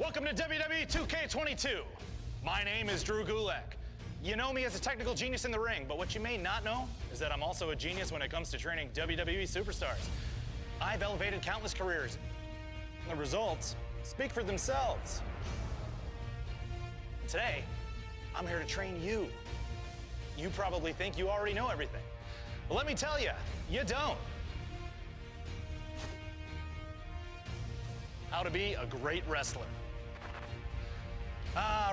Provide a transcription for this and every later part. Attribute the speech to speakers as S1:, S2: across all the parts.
S1: Welcome to WWE 2K22. My name is Drew Gulak. You know me as a technical genius in the ring, but what you may not know is that I'm also a genius when it comes to training WWE superstars. I've elevated countless careers. The results speak for themselves. Today, I'm here to train you. You probably think you already know everything. But let me tell you, you don't. How to be a great wrestler.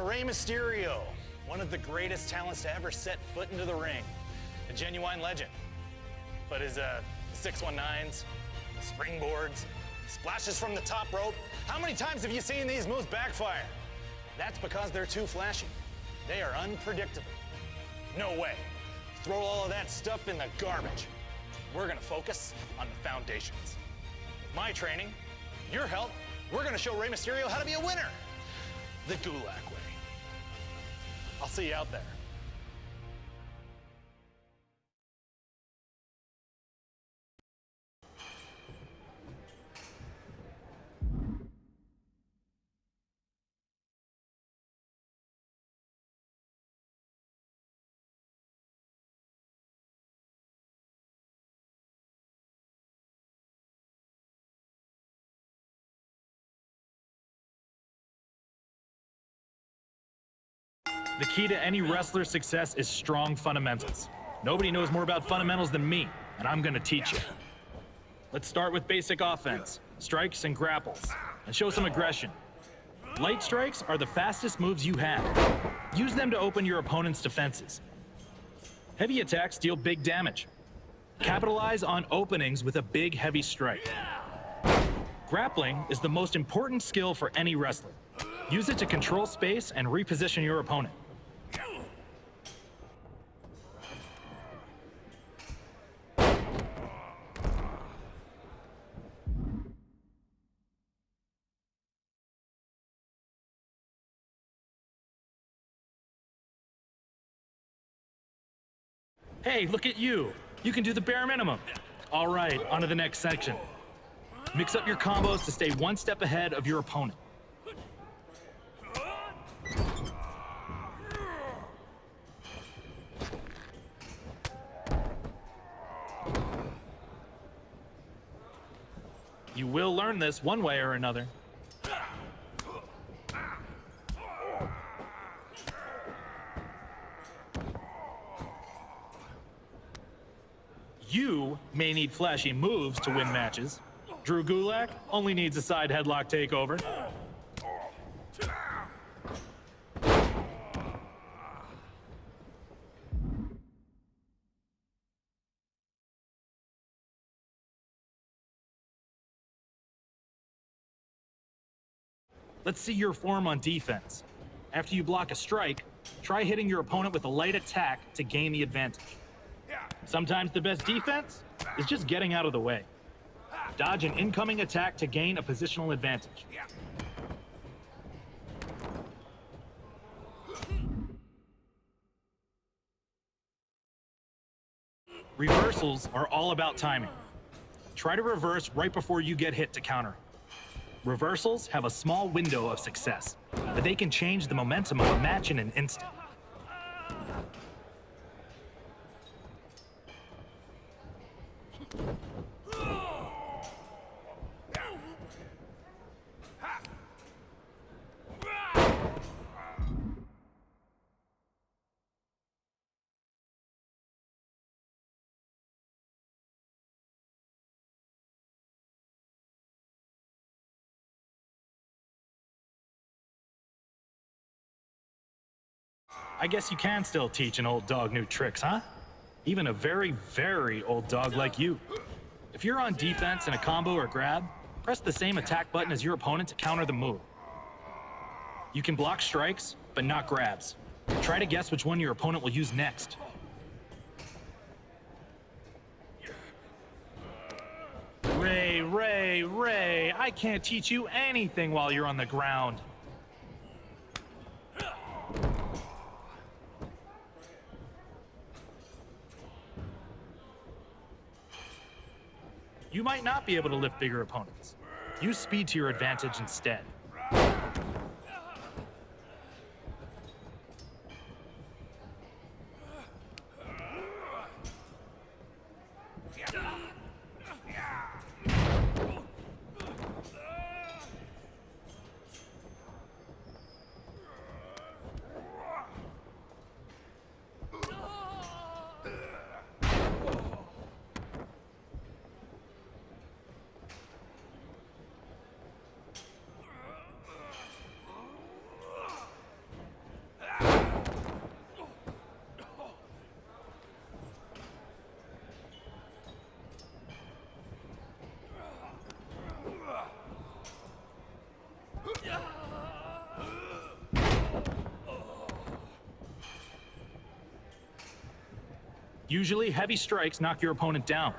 S1: Rey Mysterio, one of the greatest talents to ever set foot into the ring. A genuine legend. But his 619s, springboards, splashes from the top rope, how many times have you seen these moves backfire? That's because they're too flashy. They are unpredictable. No way. Throw all of that stuff in the garbage. We're gonna focus on the foundations. With my training, your help, we're gonna show Rey Mysterio how to be a winner. The Gulak way. I'll see you out there.
S2: The key to any wrestler's success is strong fundamentals. Nobody knows more about fundamentals than me, and I'm gonna teach you. Let's start with basic offense, strikes and grapples, and show some aggression. Light strikes are the fastest moves you have. Use them to open your opponent's defenses. Heavy attacks deal big damage. Capitalize on openings with a big, heavy strike. Grappling is the most important skill for any wrestler. Use it to control space and reposition your opponent. Hey, look at you. You can do the bare minimum. All right, on to the next section. Mix up your combos to stay one step ahead of your opponent. You will learn this one way or another. You may need flashy moves to win matches. Drew Gulak only needs a side headlock takeover. Let's see your form on defense. After you block a strike, try hitting your opponent with a light attack to gain the advantage. Sometimes the best defense is just getting out of the way. Dodge an incoming attack to gain a positional advantage. Reversals are all about timing. Try to reverse right before you get hit to counter. Reversals have a small window of success, but they can change the momentum of a match in an instant. I guess you can still teach an old dog new tricks, huh? Even a very, very old dog like you. If you're on defense in a combo or grab, press the same attack button as your opponent to counter the move. You can block strikes, but not grabs. Try to guess which one your opponent will use next. Ray, I can't teach you anything while you're on the ground. You might not be able to lift bigger opponents. Use speed to your advantage instead. Usually, heavy strikes knock your opponent down.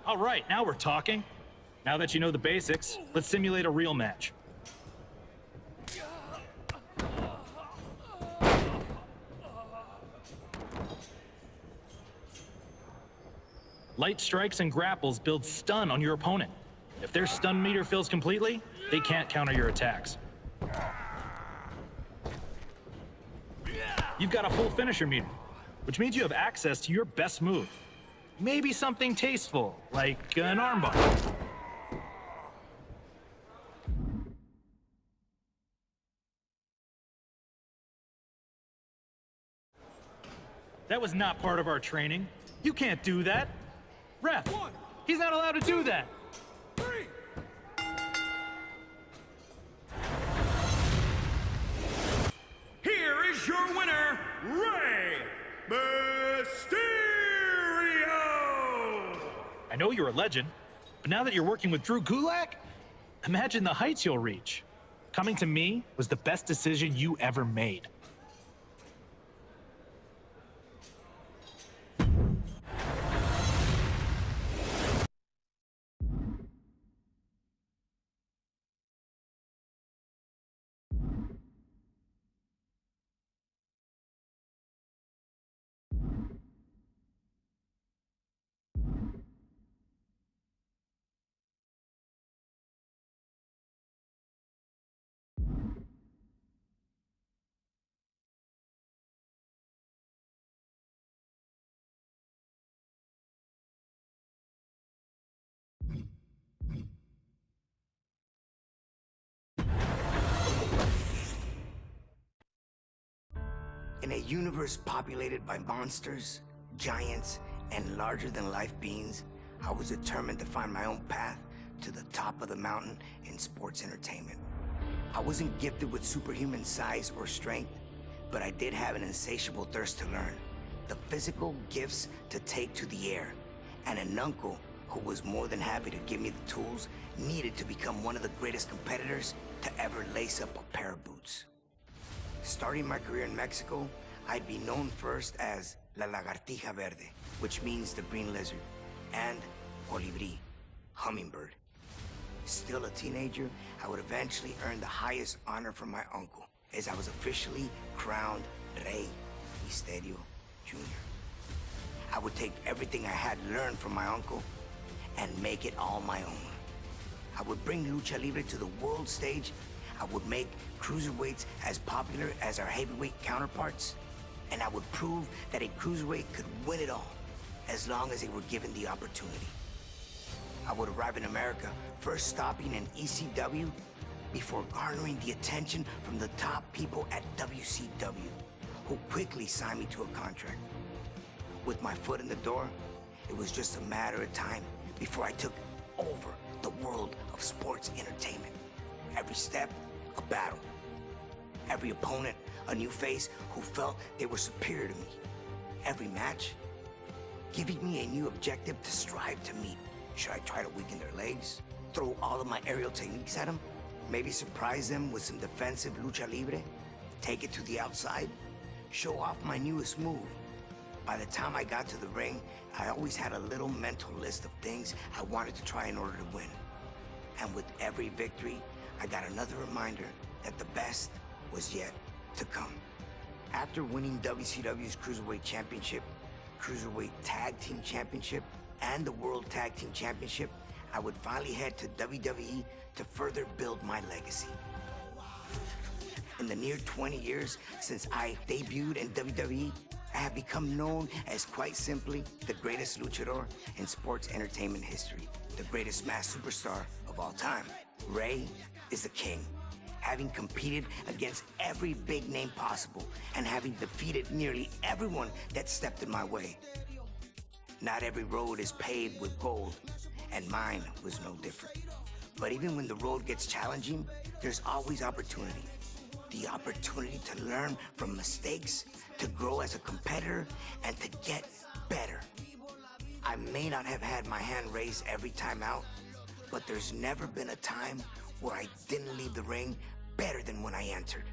S2: All right, now we're talking. Now that you know the basics, let's simulate a real match. Light strikes and grapples build stun on your opponent. If their stun meter fills completely, they can't counter your attacks. You've got a full finisher meter, which means you have access to your best move. Maybe something tasteful, like an armbar. That was not part of our training. You can't do that. Ref, he's not allowed to do that.
S3: 3. Here is your winner, Rey Mysterio!
S2: I know you're a legend, but now that you're working with Drew Gulak, imagine the heights you'll reach. Coming to me was the best decision you ever made.
S4: In a universe populated by monsters, giants, and larger-than-life beings, I was determined to find my own path to the top of the mountain in sports entertainment. I wasn't gifted with superhuman size or strength, but I did have an insatiable thirst to learn, the physical gifts to take to the air, and an uncle who was more than happy to give me the tools needed to become one of the greatest competitors to ever lace up a pair of boots. Starting my career in Mexico, I'd be known first as La Lagartija Verde, which means the green lizard, and Colibri, hummingbird. Still a teenager, I would eventually earn the highest honor from my uncle, as I was officially crowned Rey Mysterio Jr. I would take everything I had learned from my uncle and make it all my own. I would bring Lucha Libre to the world stage. I would make cruiserweights as popular as our heavyweight counterparts, and I would prove that a cruiserweight could win it all, as long as they were given the opportunity. I would arrive in America, first stopping in ECW, before garnering the attention from the top people at WCW, who quickly signed me to a contract. With my foot in the door, it was just a matter of time before I took over the world of sports entertainment. Every step, a battle. Every opponent, a new face who felt they were superior to me. Every match, giving me a new objective to strive to meet. Should I try to weaken their legs? Throw all of my aerial techniques at them? Maybe surprise them with some defensive lucha libre? Take it to the outside? Show off my newest move? By the time I got to the ring, I always had a little mental list of things I wanted to try in order to win. And with every victory, I got another reminder that the best was yet to come. After winning WCW's Cruiserweight Championship, Cruiserweight Tag Team Championship, and the World Tag Team Championship, I would finally head to WWE to further build my legacy. In the near 20 years since I debuted in WWE, I have become known as, quite simply, the greatest luchador in sports entertainment history, the greatest mass superstar of all time. Rey is the king, having competed against every big name possible and having defeated nearly everyone that stepped in my way. Not every road is paved with gold, and mine was no different. But even when the road gets challenging, there's always opportunity. The opportunity to learn from mistakes, to grow as a competitor, and to get better. I may not have had my hand raised every time out, but there's never been a time where I didn't leave the ring better than when I entered.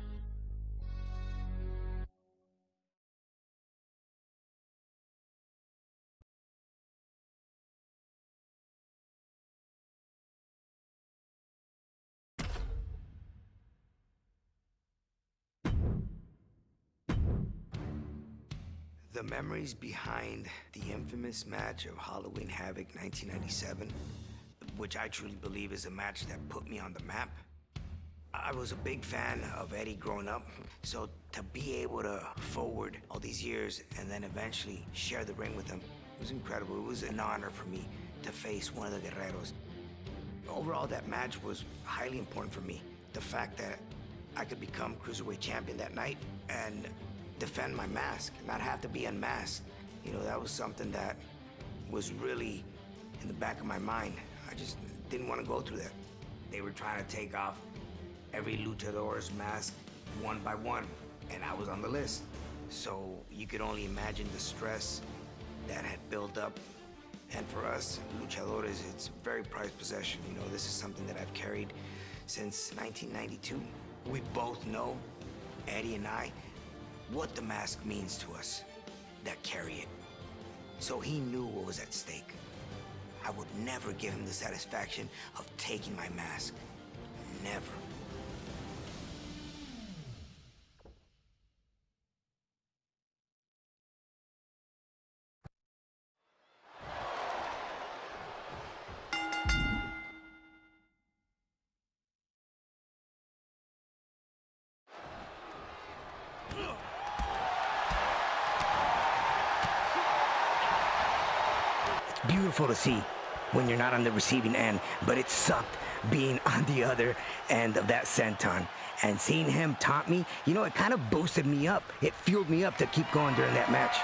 S4: The memories behind the infamous match of Halloween Havoc 1997, which I truly believe is a match that put me on the map. I was a big fan of Eddie growing up, so to be able to forward all these years and then eventually share the ring with him was incredible. It was an honor for me to face one of the Guerreros. Overall, that match was highly important for me. The fact that I could become Cruiserweight Champion that night and defend my mask, not have to be unmasked. You know, that was something that was really in the back of my mind. I just didn't want to go through that. They were trying to take off every luchador's mask one by one, and I was on the list. So you could only imagine the stress that had built up. And for us luchadores, it's a very prized possession. You know, this is something that I've carried since 1992. We both know, Eddie and I, what the mask means to us that carry it. So he knew what was at stake. I would never give him the satisfaction of taking my mask. Never. Beautiful to see when you're not on the receiving end, but it sucked being on the other end of that senton. And seeing him taunt me, you know, it kind of boosted me up. It fueled me up to keep going during that match.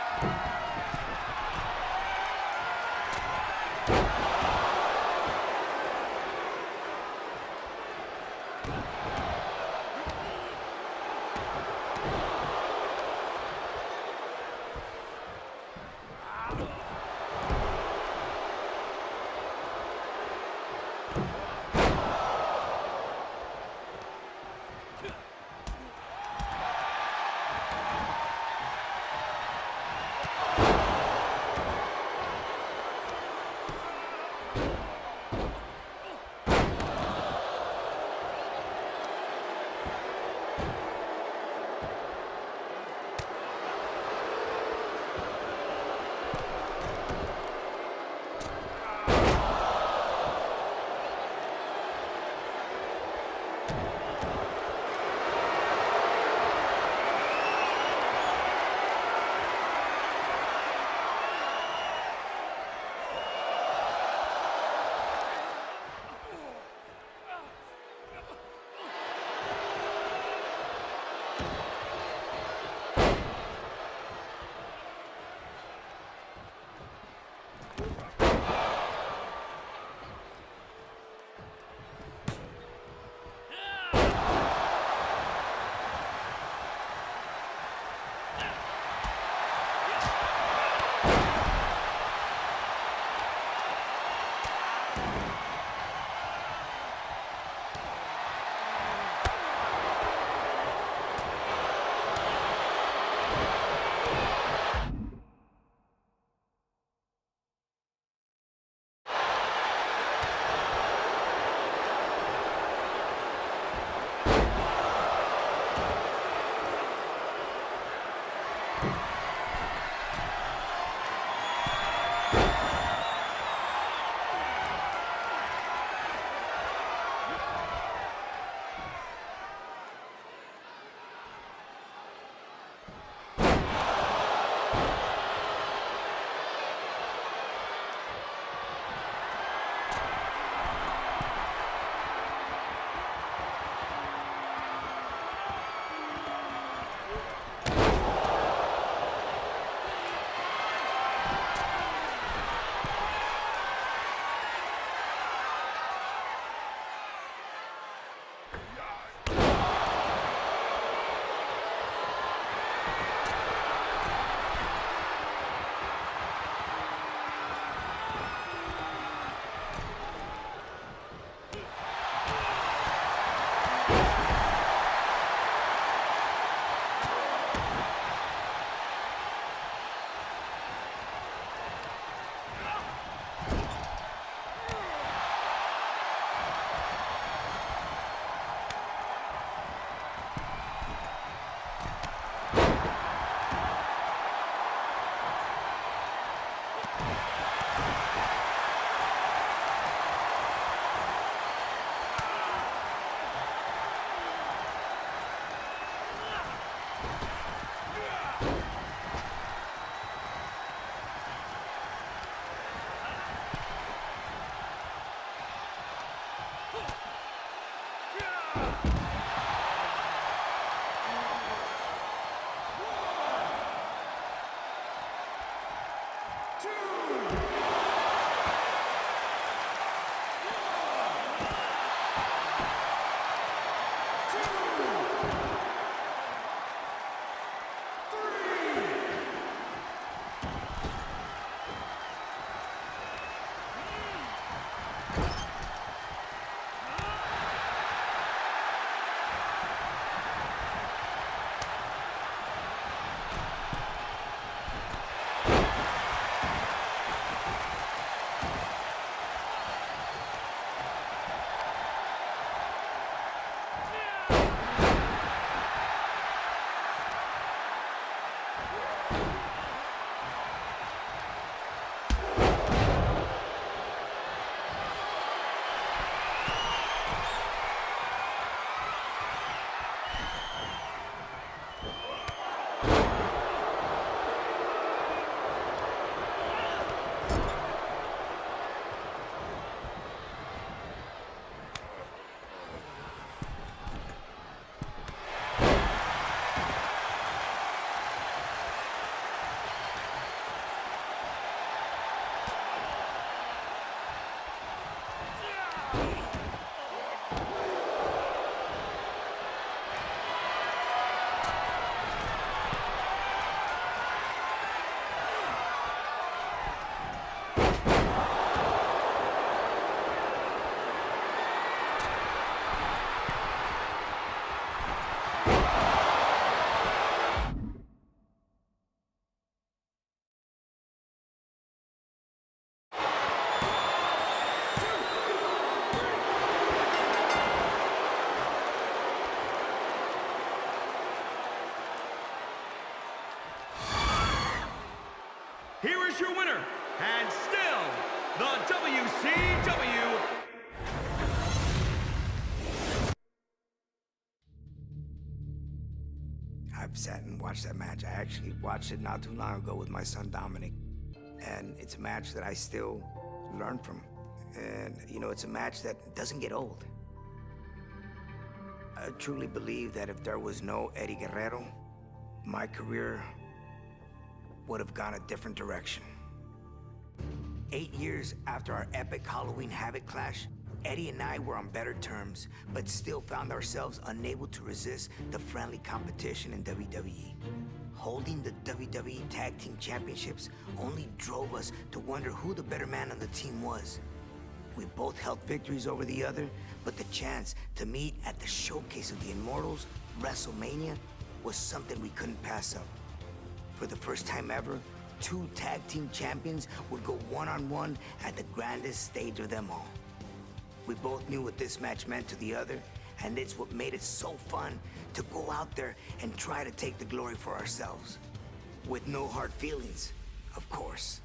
S3: Here is your winner, and still the WCW.
S4: I've sat and watched that match. I actually watched it not too long ago with my son Dominic. And it's a match that I still learn from. And, you know, it's a match that doesn't get old. I truly believe that if there was no Eddie Guerrero, my career would have gone a different direction. 8 years after our epic Halloween Havoc clash, Eddie and I were on better terms, but still found ourselves unable to resist the friendly competition in WWE. Holding the WWE Tag Team Championships only drove us to wonder who the better man on the team was. We both held victories over the other, but the chance to meet at the showcase of the Immortals, WrestleMania, was something we couldn't pass up. For the first time ever, two tag team champions would go one-on-one at the grandest stage of them all. We both knew what this match meant to the other, and it's what made it so fun to go out there and try to take the glory for ourselves. With no hard feelings, of course.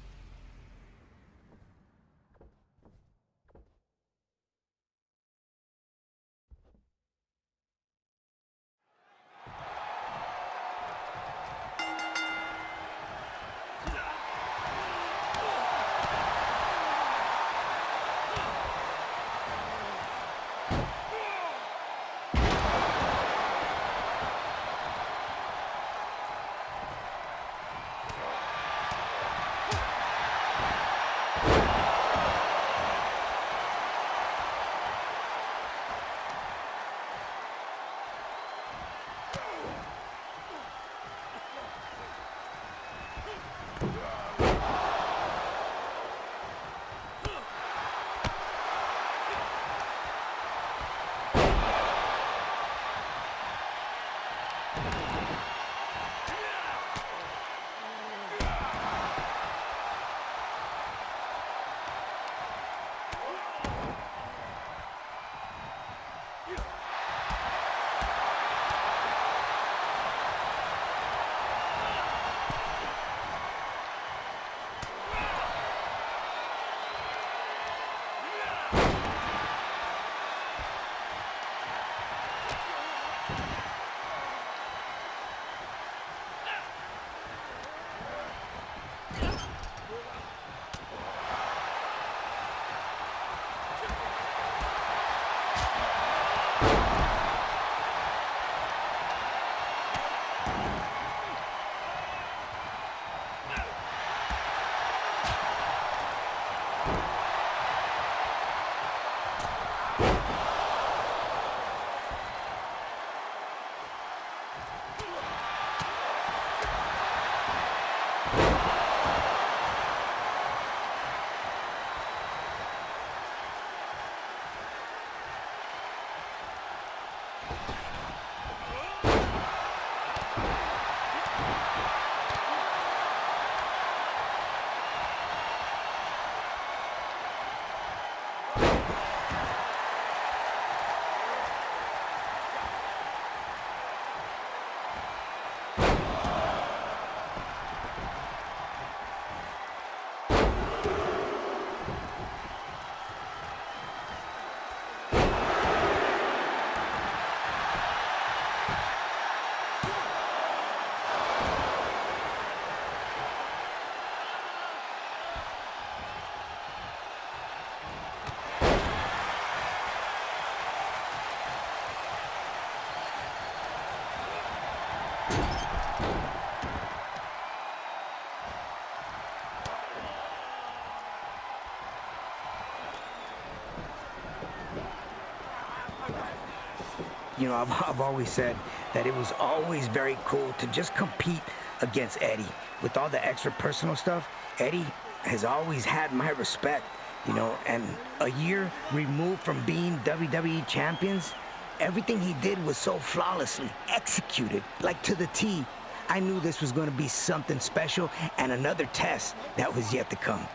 S4: You know, I've always said that it was always very cool to just compete against Eddie. With all the extra personal stuff, Eddie has always had my respect, you know, and a year removed from being WWE champions, everything he did was so flawlessly executed, like to the T. I knew this was going to be something special and another test that was yet to come.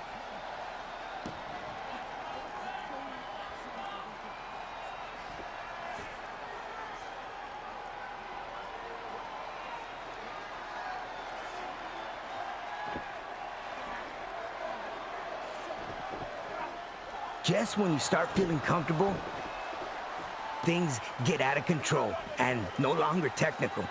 S4: Just when you start feeling comfortable, things get out of control and no longer technical.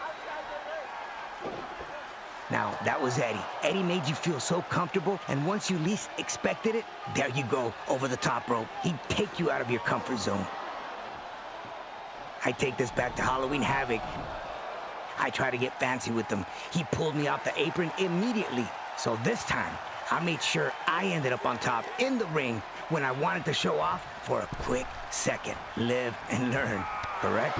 S4: Now, that was Eddie. Eddie made you feel so comfortable, and once you least expected it, there you go, over the top rope. He'd take you out of your comfort zone. I take this back to Halloween Havoc. I try to get fancy with him. He pulled me off the apron immediately. So this time, I made sure I ended up on top in the ring when I wanted to show off for a quick second. Live and learn, correct?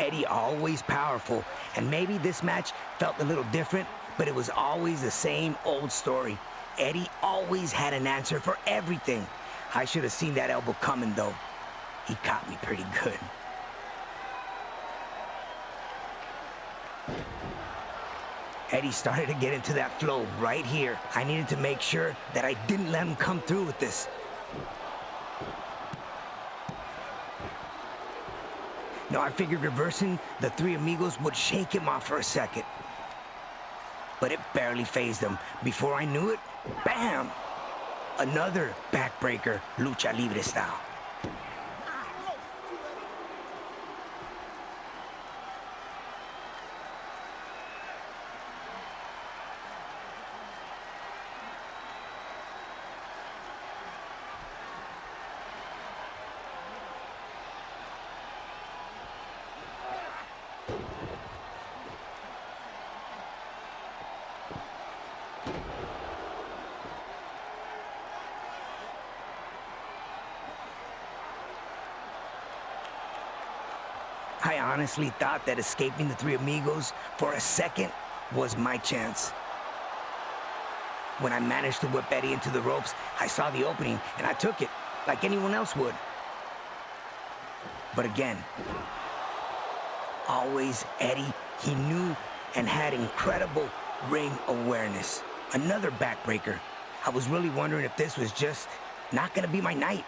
S4: Eddie always powerful, and maybe this match felt a little different, but it was always the same old story. Eddie always had an answer for everything. I should have seen that elbow coming, though. He caught me pretty good. Eddie started to get into that flow right here. I needed to make sure that I didn't let him come through with this. Now, I figured reversing the Three Amigos would shake him off for a second. But it barely fazed him. Before I knew it, bam! Another backbreaker, lucha libre style. I honestly thought that escaping the Three Amigos for a second was my chance. When I managed to whip Eddie into the ropes, I saw the opening and I took it like anyone else would. But again, always Eddie, he knew and had incredible ring awareness. Another backbreaker. I was really wondering if this was just not gonna be my night.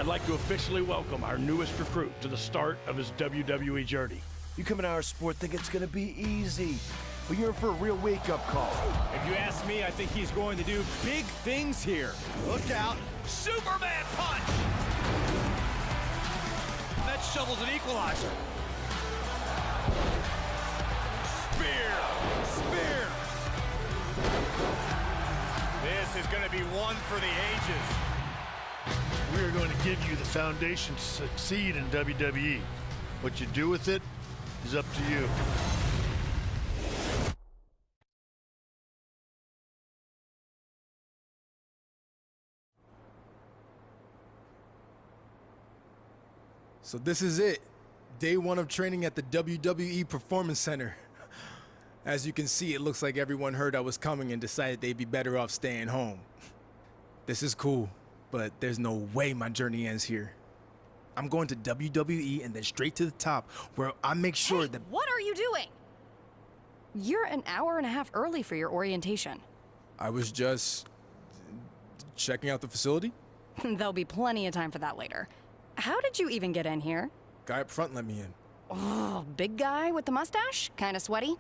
S5: I'd like to officially welcome our newest recruit to the start of his WWE journey.
S6: You come in our sport think it's gonna be easy, but you're in for a real wake-up call.
S7: If you ask me, I think he's going to do big things here. Look out. Superman punch! That shovel's an equalizer. Spear! Spear! This is going to be one for the ages.
S5: We are going to give you the foundation to succeed in WWE. What you do with it is up to you.
S8: So this is it. Day one of training at the WWE Performance Center. As you can see, it looks like everyone heard I was coming and decided they'd be better off staying home. This is cool, but there's no way my journey ends here. I'm going to WWE and then straight to the top, where I make sure that—
S9: What are you doing? You're an hour and a half early for your orientation.
S8: I was just checking out the facility.
S9: There'll be plenty of time for that later. How did you even get in here?
S8: Guy up front let me in.
S9: Oh, big guy with the mustache? Kinda sweaty?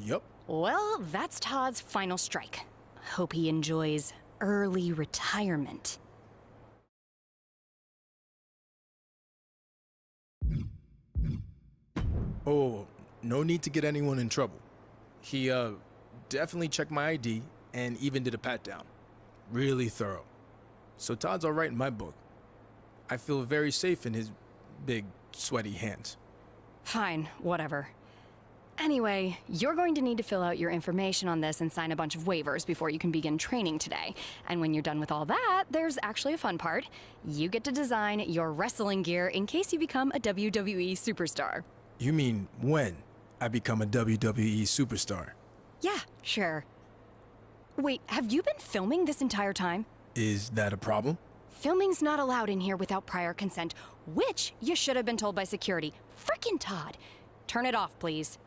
S8: Yup.
S9: Well, that's Todd's final strike. Hope he enjoys early retirement.
S8: Oh, no need to get anyone in trouble. He, definitely checked my ID and even did a pat-down. Really thorough. So Todd's all right in my book. I feel very safe in his big, sweaty hands.
S9: Fine, whatever. Anyway, you're going to need to fill out your information on this and sign a bunch of waivers before you can begin training today. And when you're done with all that, there's actually a fun part. You get to design your wrestling gear in case you become a WWE superstar.
S8: You mean when I become a WWE superstar?
S9: Yeah, sure. Wait, have you been filming this entire time?
S8: Is that a problem?
S9: Filming's not allowed in here without prior consent, which you should have been told by security. Frickin' Todd. Turn it off, please.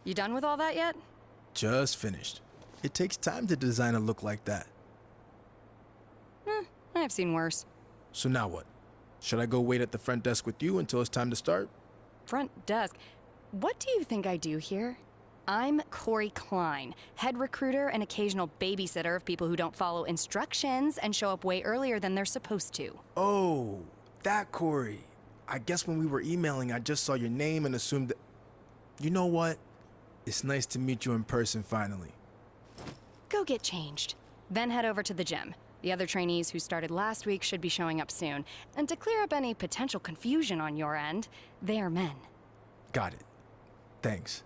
S9: You done with all that yet?
S8: Just finished. It takes time to design a look like that.
S9: I've seen worse.
S8: So now what? Should I go wait at the front desk with you until it's time to start?
S9: Front desk? What do you think I do here? I'm Corey Klein, head recruiter and occasional babysitter of people who don't follow instructions and show up way earlier than they're supposed to.
S8: Oh, that Corey. I guess when we were emailing, I just saw your name and assumed that... You know what? It's nice to meet you in person finally.
S9: Go get changed. Then head over to the gym. The other trainees who started last week should be showing up soon. And to clear up any potential confusion on your end, they are men.
S8: Got it. Thanks.